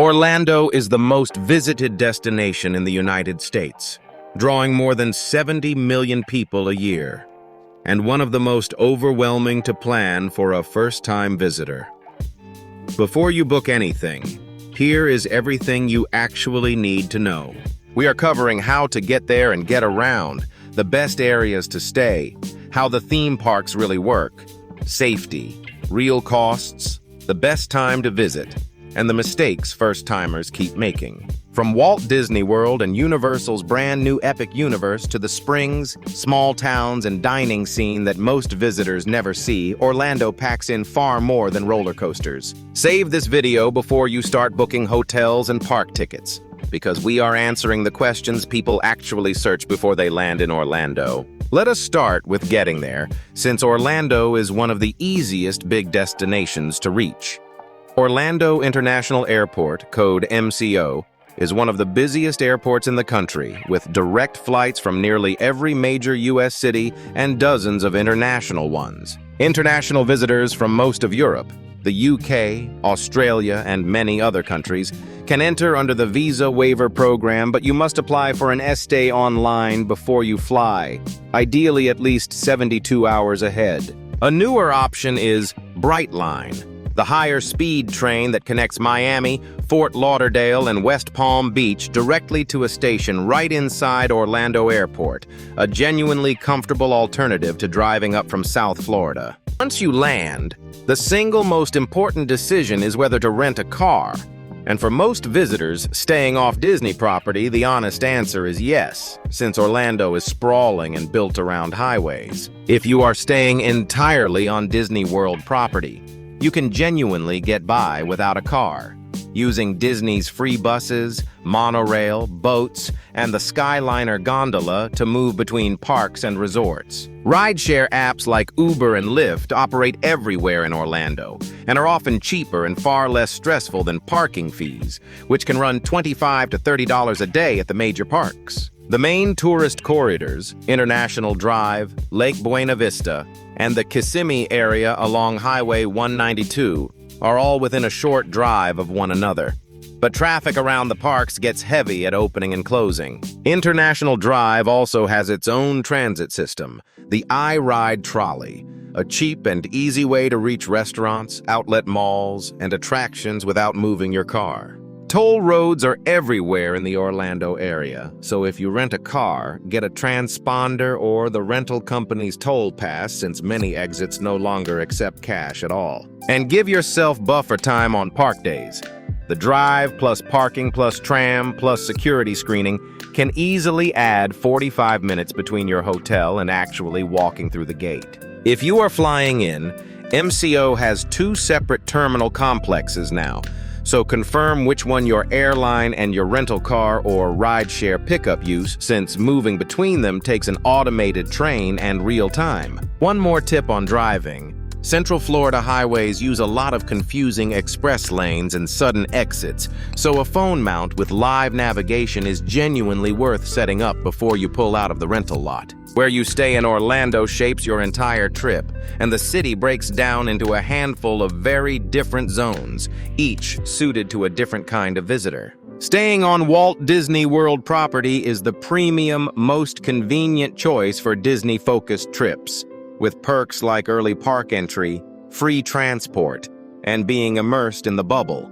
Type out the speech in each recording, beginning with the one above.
Orlando is the most visited destination in the United States, drawing more than 70 million people a year, and one of the most overwhelming to plan for a first-time visitor. Before you book anything, here is everything you actually need to know. We are covering how to get there and get around, the best areas to stay, how the theme parks really work, safety, real costs, the best time to visit, and the mistakes first-timers keep making. From Walt Disney World and Universal's brand new epic universe to the springs, small towns, and dining scene that most visitors never see, Orlando packs in far more than roller coasters. Save this video before you start booking hotels and park tickets, because we are answering the questions people actually search before they land in Orlando. Let us start with getting there, since Orlando is one of the easiest big destinations to reach. Orlando International Airport, code MCO, is one of the busiest airports in the country, with direct flights from nearly every major U.S. city and dozens of international ones. International visitors from most of Europe, the UK, Australia, and many other countries can enter under the visa waiver program, but you must apply for an stay online before you fly, ideally at least 72 hours ahead. A newer option is Brightline, the higher-speed train that connects Miami, Fort Lauderdale, and West Palm Beach directly to a station right inside Orlando Airport, a genuinely comfortable alternative to driving up from South Florida. Once you land, the single most important decision is whether to rent a car. And for most visitors staying off Disney property, the honest answer is yes, since Orlando is sprawling and built around highways. If you are staying entirely on Disney World property, you can genuinely get by without a car, using Disney's free buses, monorail, boats, and the Skyliner gondola to move between parks and resorts. Rideshare apps like Uber and Lyft operate everywhere in Orlando and are often cheaper and far less stressful than parking fees, which can run $25 to $30 a day at the major parks. The main tourist corridors, International Drive, Lake Buena Vista, and the Kissimmee area along Highway 192 are all within a short drive of one another. But traffic around the parks gets heavy at opening and closing. International Drive also has its own transit system, the iRide Trolley, a cheap and easy way to reach restaurants, outlet malls, and attractions without moving your car. Toll roads are everywhere in the Orlando area, so if you rent a car, get a transponder or the rental company's toll pass, since many exits no longer accept cash at all. And give yourself buffer time on park days. The drive plus parking plus tram plus security screening can easily add 45 minutes between your hotel and actually walking through the gate. If you are flying in, MCO has 2 separate terminal complexes now, so confirm which one your airline and your rental car or rideshare pickup use, since moving between them takes an automated train and real time. One more tip on driving. Central Florida highways use a lot of confusing express lanes and sudden exits, so a phone mount with live navigation is genuinely worth setting up before you pull out of the rental lot. Where you stay in Orlando shapes your entire trip, and the city breaks down into a handful of very different zones, each suited to a different kind of visitor. Staying on Walt Disney World property is the premium, most convenient choice for Disney-focused trips, with perks like early park entry, free transport, and being immersed in the bubble,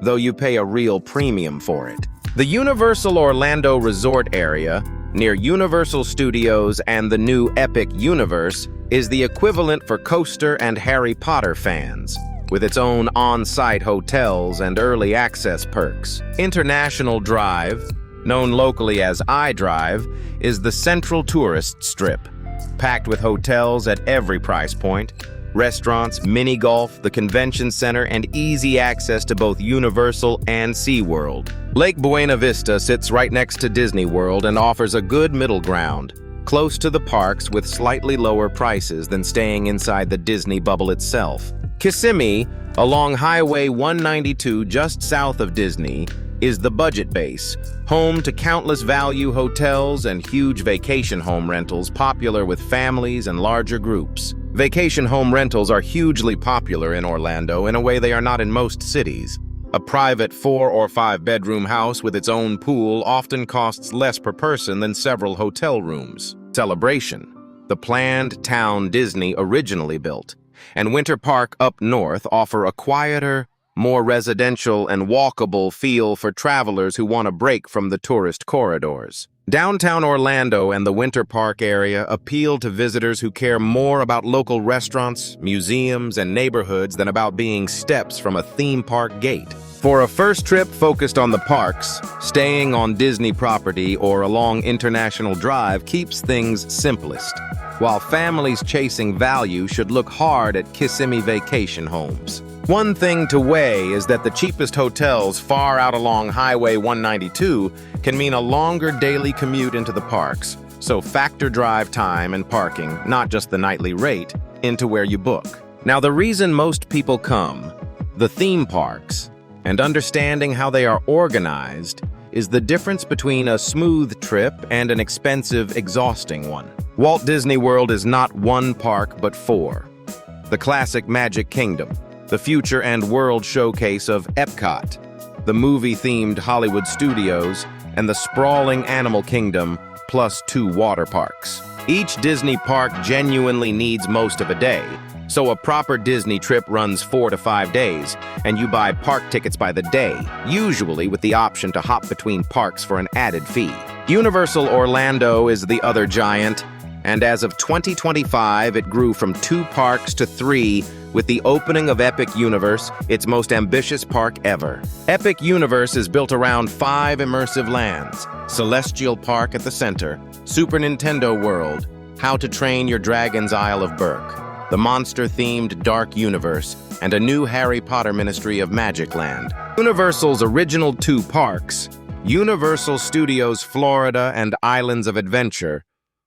though you pay a real premium for it. The Universal Orlando Resort area, near Universal Studios and the new Epic Universe, is the equivalent for coaster and Harry Potter fans, with its own on-site hotels and early access perks. International Drive, known locally as iDrive, is the central tourist strip, packed with hotels at every price point, restaurants, mini-golf, the convention center, and easy access to both Universal and SeaWorld. Lake Buena Vista sits right next to Disney World and offers a good middle ground, close to the parks with slightly lower prices than staying inside the Disney bubble itself. Kissimmee, along Highway 192 just south of Disney, is the budget base, home to countless value hotels and huge vacation home rentals popular with families and larger groups. Vacation home rentals are hugely popular in Orlando in a way they are not in most cities. A private 4 or 5 bedroom house with its own pool often costs less per person than several hotel rooms. Celebration, the planned town Disney originally built, and Winter Park up north offer a quieter, more residential and walkable feel for travelers who want a break from the tourist corridors. Downtown Orlando and the Winter Park area appeal to visitors who care more about local restaurants, museums, and neighborhoods than about being steps from a theme park gate. For a first trip focused on the parks, staying on Disney property or along International Drive keeps things simplest, while families chasing value should look hard at Kissimmee vacation homes. One thing to weigh is that the cheapest hotels far out along Highway 192 can mean a longer daily commute into the parks, so factor drive time and parking, not just the nightly rate, into where you book. Now, the reason most people come, the theme parks, and understanding how they are organized is the difference between a smooth trip and an expensive, exhausting one. Walt Disney World is not one park but 4. The classic Magic Kingdom, the future and world showcase of Epcot, the movie-themed Hollywood Studios, and the sprawling Animal Kingdom, plus 2 water parks. Each Disney park genuinely needs most of a day, so a proper Disney trip runs 4 to 5 days, and you buy park tickets by the day, usually with the option to hop between parks for an added fee. Universal Orlando is the other giant, and as of 2025, it grew from 2 parks to 3, with the opening of Epic Universe, its most ambitious park ever. Epic Universe is built around 5 immersive lands: Celestial Park at the center, Super Nintendo World, How to Train Your Dragon's Isle of Berk, the monster-themed Dark Universe, and a new Harry Potter Ministry of Magic land. Universal's original 2 parks, Universal Studios Florida and Islands of Adventure,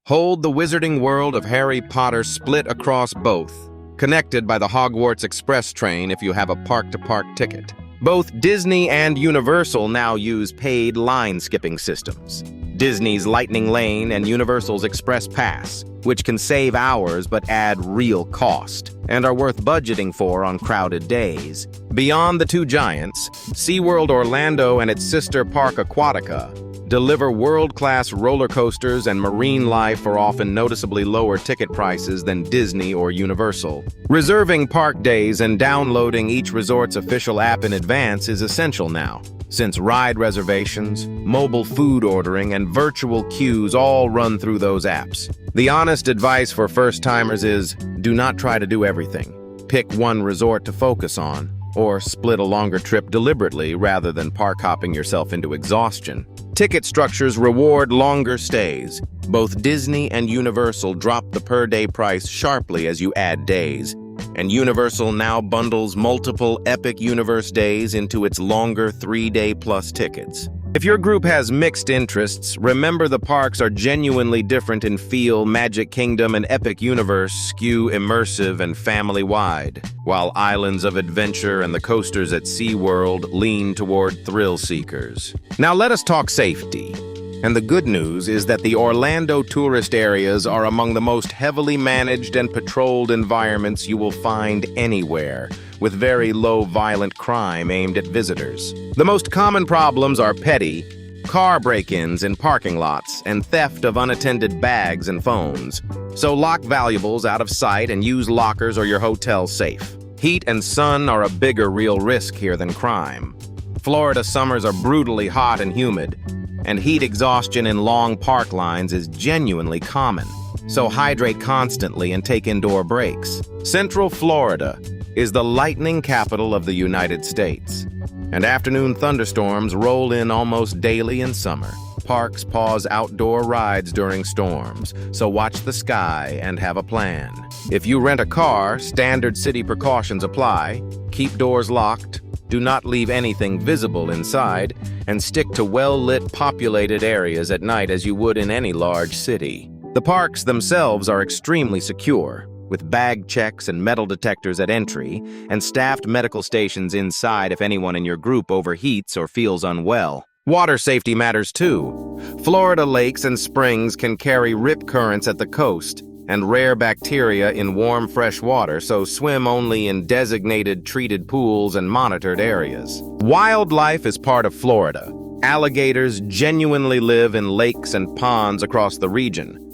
hold the wizarding world of Harry Potter split across both, connected by the Hogwarts Express train if you have a park-to-park ticket. Both Disney and Universal now use paid line-skipping systems. Disney's Lightning Lane and Universal's Express Pass, which can save hours but add real cost, and are worth budgeting for on crowded days. Beyond the 2 giants, SeaWorld Orlando and its sister park Aquatica deliver world-class roller coasters and marine life for often noticeably lower ticket prices than Disney or Universal. Reserving park days and downloading each resort's official app in advance is essential now, since ride reservations, mobile food ordering, and virtual queues all run through those apps. The honest advice for first-timers is, do not try to do everything. Pick one resort to focus on, or split a longer trip deliberately rather than park hopping yourself into exhaustion. Ticket structures reward longer stays. Both Disney and Universal drop the per-day price sharply as you add days, and Universal now bundles multiple Epic Universe days into its longer 3-day-plus tickets. If your group has mixed interests, remember the parks are genuinely different in feel. Magic Kingdom and Epic Universe skew immersive and family-wide, while Islands of Adventure and the coasters at SeaWorld lean toward thrill seekers. Now let us talk safety. And the good news is that the Orlando tourist areas are among the most heavily managed and patrolled environments you will find anywhere, with very low violent crime aimed at visitors. The most common problems are petty, car break-ins in parking lots, and theft of unattended bags and phones. So lock valuables out of sight and use lockers or your hotel safe. Heat and sun are a bigger real risk here than crime. Florida summers are brutally hot and humid, and heat exhaustion in long park lines is genuinely common. So hydrate constantly and take indoor breaks. Central Florida is the lightning capital of the United States, and afternoon thunderstorms roll in almost daily in summer. Parks pause outdoor rides during storms, so watch the sky and have a plan. If you rent a car, standard city precautions apply. Keep doors locked, do not leave anything visible inside, and stick to well-lit, populated areas at night as you would in any large city. The parks themselves are extremely secure, with bag checks and metal detectors at entry, and staffed medical stations inside if anyone in your group overheats or feels unwell. Water safety matters too. Florida lakes and springs can carry rip currents at the coast, and rare bacteria in warm, fresh water, so swim only in designated treated pools and monitored areas. Wildlife is part of Florida. Alligators genuinely live in lakes and ponds across the region.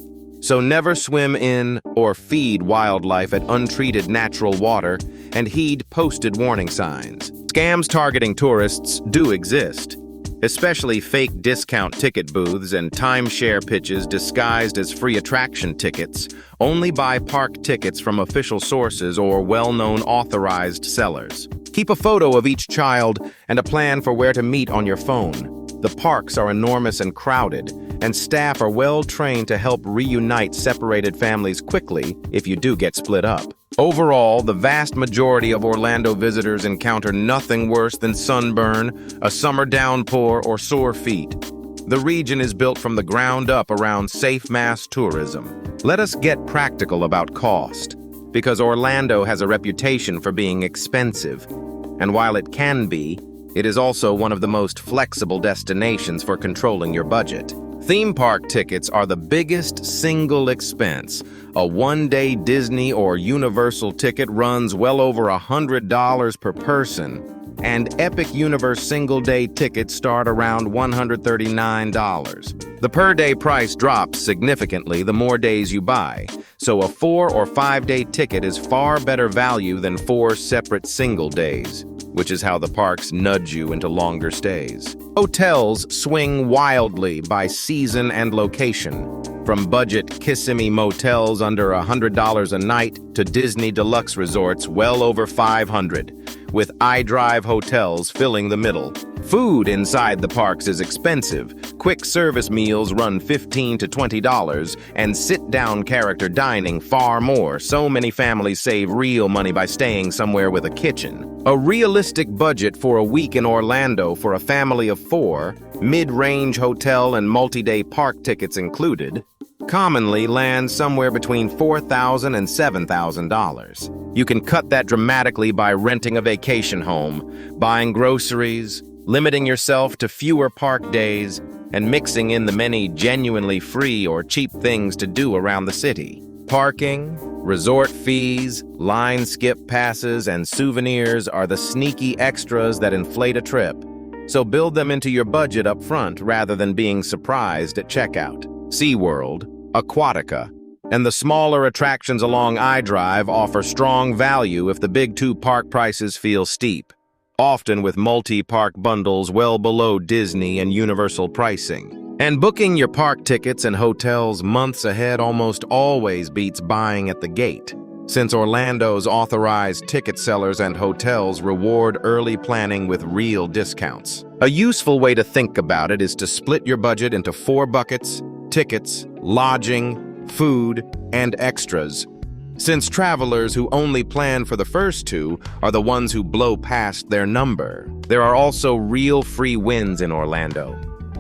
So never swim in or feed wildlife at untreated natural water and heed posted warning signs. Scams targeting tourists do exist, especially fake discount ticket booths and timeshare pitches disguised as free attraction tickets. Only buy park tickets from official sources or well-known authorized sellers. Keep a photo of each child and a plan for where to meet on your phone. The parks are enormous and crowded, and staff are well trained to help reunite separated families quickly if you do get split up. Overall, the vast majority of Orlando visitors encounter nothing worse than sunburn, a summer downpour, or sore feet. The region is built from the ground up around safe mass tourism. Let us get practical about cost, because Orlando has a reputation for being expensive. And while it can be, it is also one of the most flexible destinations for controlling your budget. Theme park tickets are the biggest single expense. A one-day Disney or Universal ticket runs well over $100 per person, and Epic Universe single-day tickets start around $139. The per-day price drops significantly the more days you buy, so a 4- or 5-day ticket is far better value than 4 separate single days, which is how the parks nudge you into longer stays. Hotels swing wildly by season and location, from budget Kissimmee motels under $100 a night to Disney deluxe resorts well over $500, with iDrive hotels filling the middle. Food inside the parks is expensive. Quick service meals run $15 to $20, and sit-down character dining far more. So many families save real money by staying somewhere with a kitchen. A realistic budget for a week in Orlando for a family of 4, mid-range hotel and multi-day park tickets included, commonly lands somewhere between $4,000 and $7,000. You can cut that dramatically by renting a vacation home, buying groceries, limiting yourself to fewer park days, and mixing in the many genuinely free or cheap things to do around the city. Parking, resort fees, line skip passes, and souvenirs are the sneaky extras that inflate a trip. So build them into your budget up front rather than being surprised at checkout. SeaWorld, Aquatica, and the smaller attractions along iDrive offer strong value if the big 2 park prices feel steep, often with multi-park bundles well below Disney and Universal pricing. And booking your park tickets and hotels months ahead almost always beats buying at the gate, since Orlando's authorized ticket sellers and hotels reward early planning with real discounts. A useful way to think about it is to split your budget into 4 buckets: tickets, lodging, food, and extras, since travelers who only plan for the first 2 are the ones who blow past their number. There are also real free wins in Orlando: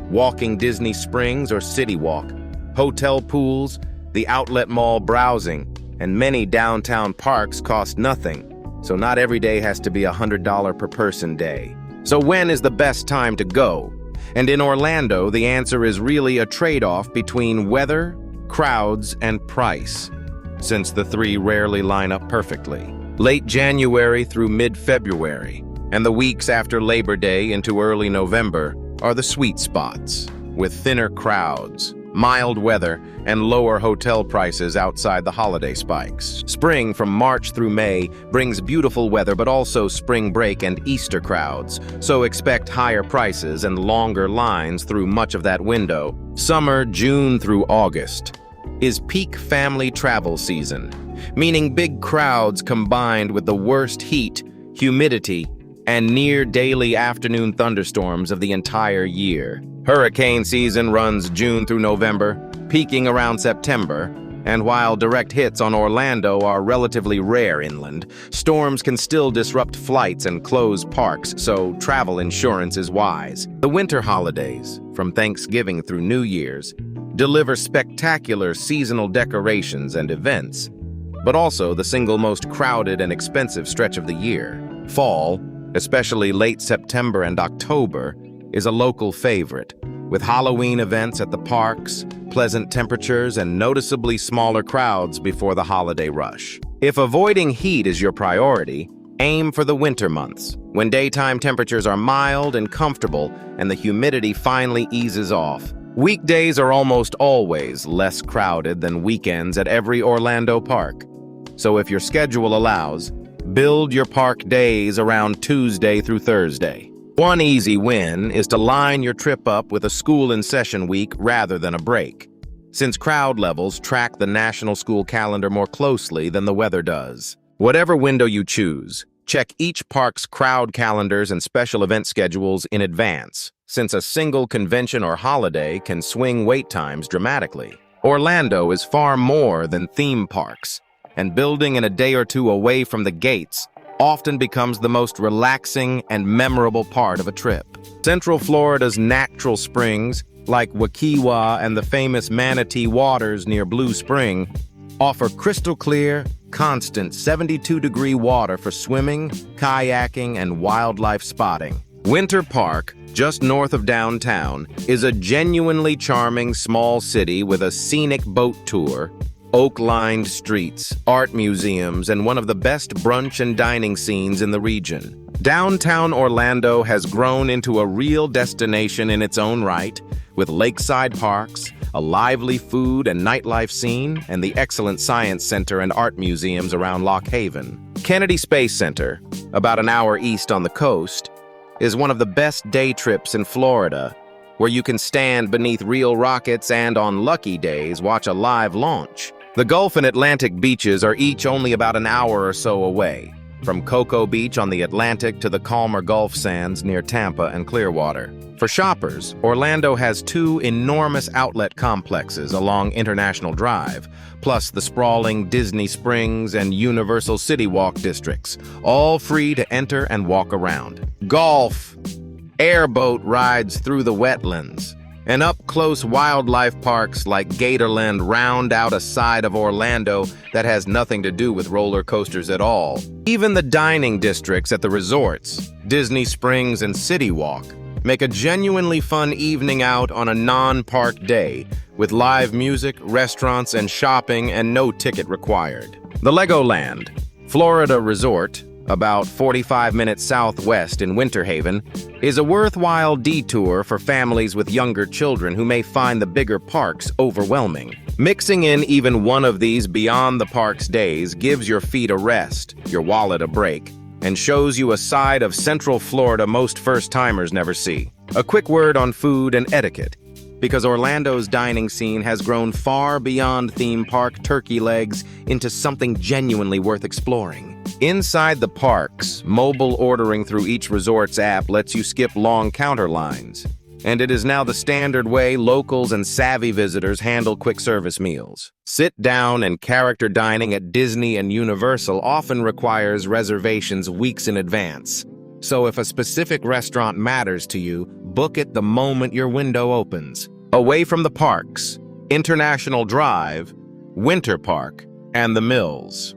walking Disney Springs or City Walk, hotel pools, the outlet mall browsing, and many downtown parks cost nothing, so not every day has to be a $100 per person day. So when is the best time to go? And in Orlando, the answer is really a trade-off between weather, crowds, and price, since the 3 rarely line up perfectly. Late January through mid-February, and the weeks after Labor Day into early November are the sweet spots, with thinner crowds, mild weather, and lower hotel prices outside the holiday spikes. Spring from March through May brings beautiful weather but also spring break and Easter crowds, so expect higher prices and longer lines through much of that window. Summer, June through August, is peak family travel season, meaning big crowds combined with the worst heat, humidity, and near-daily afternoon thunderstorms of the entire year. Hurricane season runs June through November, peaking around September, and while direct hits on Orlando are relatively rare inland, storms can still disrupt flights and close parks, so travel insurance is wise. The winter holidays, from Thanksgiving through New Year's, deliver spectacular seasonal decorations and events, but also the single most crowded and expensive stretch of the year. Fall, especially late September and October, is a local favorite, with Halloween events at the parks, pleasant temperatures and noticeably smaller crowds before the holiday rush. If avoiding heat is your priority, aim for the winter months, when daytime temperatures are mild and comfortable and the humidity finally eases off. Weekdays are almost always less crowded than weekends at every Orlando park. So if your schedule allows, build your park days around Tuesday through Thursday. One easy win is to line your trip up with a school-in-session week rather than a break, since crowd levels track the national school calendar more closely than the weather does. Whatever window you choose, check each park's crowd calendars and special event schedules in advance, since a single convention or holiday can swing wait times dramatically. Orlando is far more than theme parks, and building in a day or two away from the gates often becomes the most relaxing and memorable part of a trip. Central Florida's natural springs, like Wakiwa and the famous Manatee Waters near Blue Spring, offer crystal clear, constant 72-degree water for swimming, kayaking, and wildlife spotting. Winter Park, just north of downtown, is a genuinely charming small city with a scenic boat tour, oak-lined streets, art museums, and one of the best brunch and dining scenes in the region. Downtown Orlando has grown into a real destination in its own right, with lakeside parks, a lively food and nightlife scene, and the excellent science center and art museums around Lock Haven. Kennedy Space Center, about an hour east on the coast, is one of the best day trips in Florida, where you can stand beneath real rockets and, on lucky days, watch a live launch. The Gulf and Atlantic beaches are each only about an hour or so away, from Cocoa Beach on the Atlantic to the calmer Gulf sands near Tampa and Clearwater. For shoppers, Orlando has two enormous outlet complexes along International Drive, plus the sprawling Disney Springs and Universal City Walk districts, all free to enter and walk around. Golf, airboat rides through the wetlands, and up-close wildlife parks like Gatorland round out a side of Orlando that has nothing to do with roller coasters at all. Even the dining districts at the resorts, Disney Springs and City Walk, make a genuinely fun evening out on a non-park day, with live music, restaurants, and shopping, and no ticket required. The Legoland, Florida resort, about 45 minutes southwest in Winter Haven, is a worthwhile detour for families with younger children who may find the bigger parks overwhelming. Mixing in even one of these beyond the park's days gives your feet a rest, your wallet a break, and shows you a side of Central Florida most first-timers never see. A quick word on food and etiquette, because Orlando's dining scene has grown far beyond theme park turkey legs into something genuinely worth exploring. Inside the parks, mobile ordering through each resort's app lets you skip long counter lines, and it is now the standard way locals and savvy visitors handle quick service meals. Sit-down and character dining at Disney and Universal often requires reservations weeks in advance. So if a specific restaurant matters to you, book it the moment your window opens. Away from the parks, International Drive, Winter Park, and the Mills.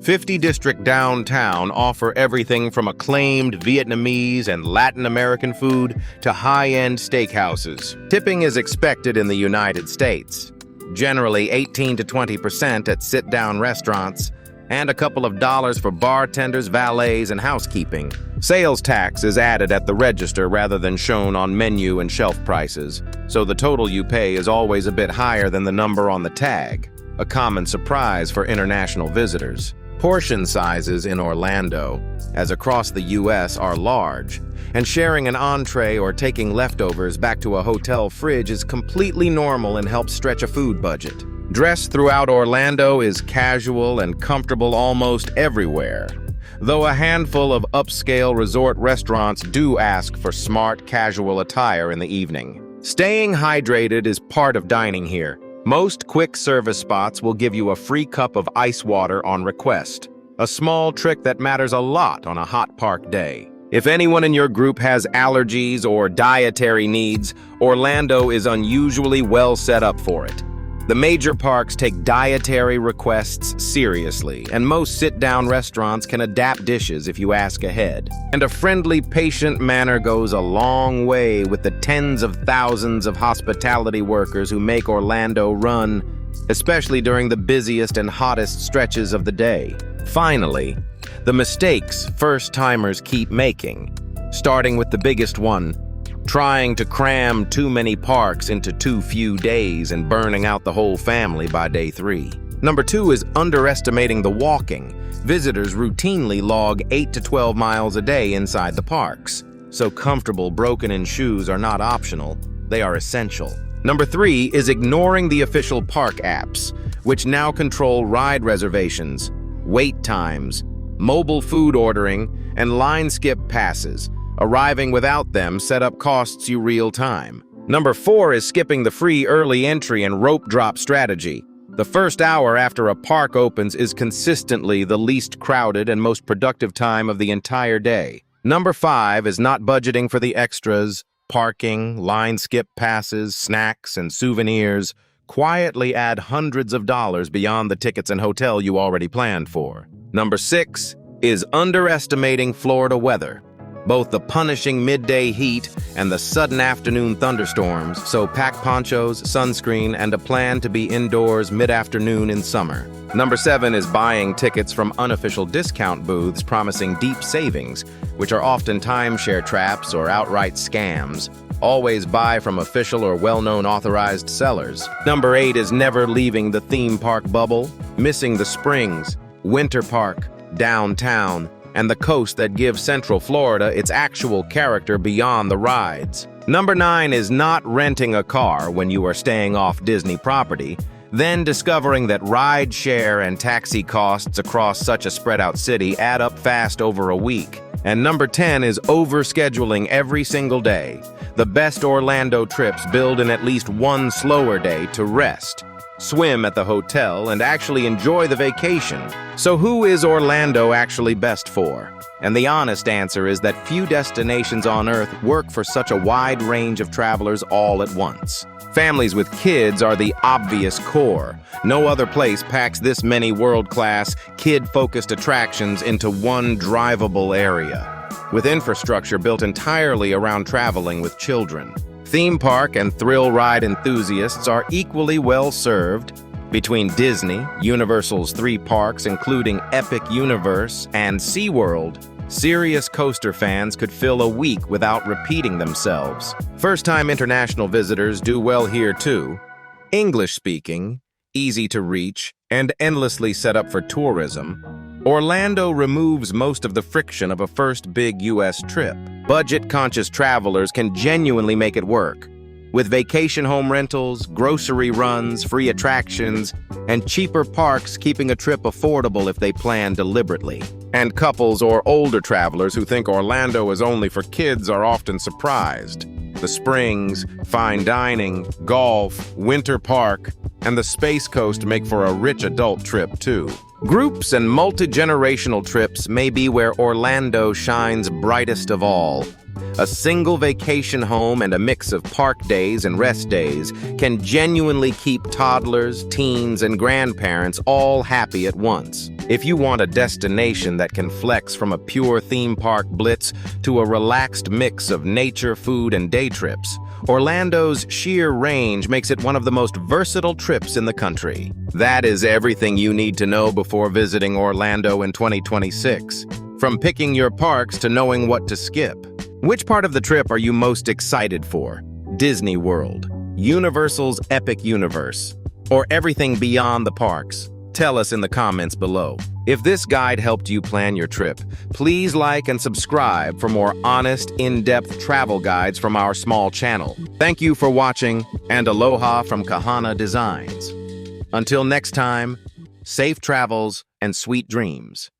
50 District Downtown offer everything from acclaimed Vietnamese and Latin American food to high-end steakhouses. Tipping is expected in the United States, generally 18 to 20% at sit-down restaurants, and a couple of dollars for bartenders, valets, and housekeeping. Sales tax is added at the register rather than shown on menu and shelf prices, so the total you pay is always a bit higher than the number on the tag, a common surprise for international visitors. Portion sizes in Orlando, as across the U.S., are large, and sharing an entree or taking leftovers back to a hotel fridge is completely normal and helps stretch a food budget. Dress throughout Orlando is casual and comfortable almost everywhere, though a handful of upscale resort restaurants do ask for smart, casual attire in the evening. Staying hydrated is part of dining here. Most quick service spots will give you a free cup of ice water on request, a small trick that matters a lot on a hot park day. If anyone in your group has allergies or dietary needs, Orlando is unusually well set up for it. The major parks take dietary requests seriously, and most sit-down restaurants can adapt dishes if you ask ahead. And a friendly, patient manner goes a long way with the tens of thousands of hospitality workers who make Orlando run, especially during the busiest and hottest stretches of the day. Finally, the mistakes first-timers keep making, starting with the biggest one: trying to cram too many parks into too few days and burning out the whole family by day 3. Number 2 is underestimating the walking. Visitors routinely log 8 to 12 miles a day inside the parks, so comfortable, broken-in shoes are not optional, they are essential. Number 3 is ignoring the official park apps, which now control ride reservations, wait times, mobile food ordering, and line skip passes. Arriving without them setup costs you real time. Number 4 is skipping the free early entry and rope drop strategy. The first hour after a park opens is consistently the least crowded and most productive time of the entire day. Number 5 is not budgeting for the extras. Parking, line skip passes, snacks, and souvenirs quietly add hundreds of dollars beyond the tickets and hotel you already planned for. Number 6 is underestimating Florida weather. Both the punishing midday heat and the sudden afternoon thunderstorms, so pack ponchos, sunscreen, and a plan to be indoors mid-afternoon in summer. Number 7 is buying tickets from unofficial discount booths promising deep savings, which are often timeshare traps or outright scams. Always buy from official or well-known authorized sellers. Number 8 is never leaving the theme park bubble, missing the Springs, Winter Park, downtown, and the coast that gives Central Florida its actual character beyond the rides. Number 9 is not renting a car when you are staying off Disney property, then discovering that ride share and taxi costs across such a spread-out city add up fast over a week. And number 10 is overscheduling every single day. The best Orlando trips build in at least one slower day to rest, swim at the hotel, and actually enjoy the vacation. So who is Orlando actually best for? And the honest answer is that few destinations on Earth work for such a wide range of travelers all at once. Families with kids are the obvious core. No other place packs this many world-class, kid-focused attractions into one drivable area, with infrastructure built entirely around traveling with children. Theme park and thrill ride enthusiasts are equally well served. Between Disney, Universal's 3 parks including Epic Universe, and SeaWorld, serious coaster fans could fill a week without repeating themselves. First-time international visitors do well here too. English-speaking, easy to reach, and endlessly set up for tourism, Orlando removes most of the friction of a first big U.S. trip. Budget-conscious travelers can genuinely make it work, with vacation home rentals, grocery runs, free attractions, and cheaper parks keeping a trip affordable if they plan deliberately. And couples or older travelers who think Orlando is only for kids are often surprised. The Springs, fine dining, golf, Winter Park, and the Space Coast make for a rich adult trip too. Groups and multi-generational trips may be where Orlando shines brightest of all. A single vacation home and a mix of park days and rest days can genuinely keep toddlers, teens, and grandparents all happy at once. If you want a destination that can flex from a pure theme park blitz to a relaxed mix of nature, food, and day trips, Orlando's sheer range makes it one of the most versatile trips in the country. That is everything you need to know before visiting Orlando in 2026. From picking your parks to knowing what to skip. Which part of the trip are you most excited for? Disney World, Universal's Epic Universe, or everything beyond the parks? Tell us in the comments below. If this guide helped you plan your trip, please like and subscribe for more honest, in-depth travel guides from our small channel. Thank you for watching, and aloha from Kahana Designs. Until next time, safe travels and sweet dreams.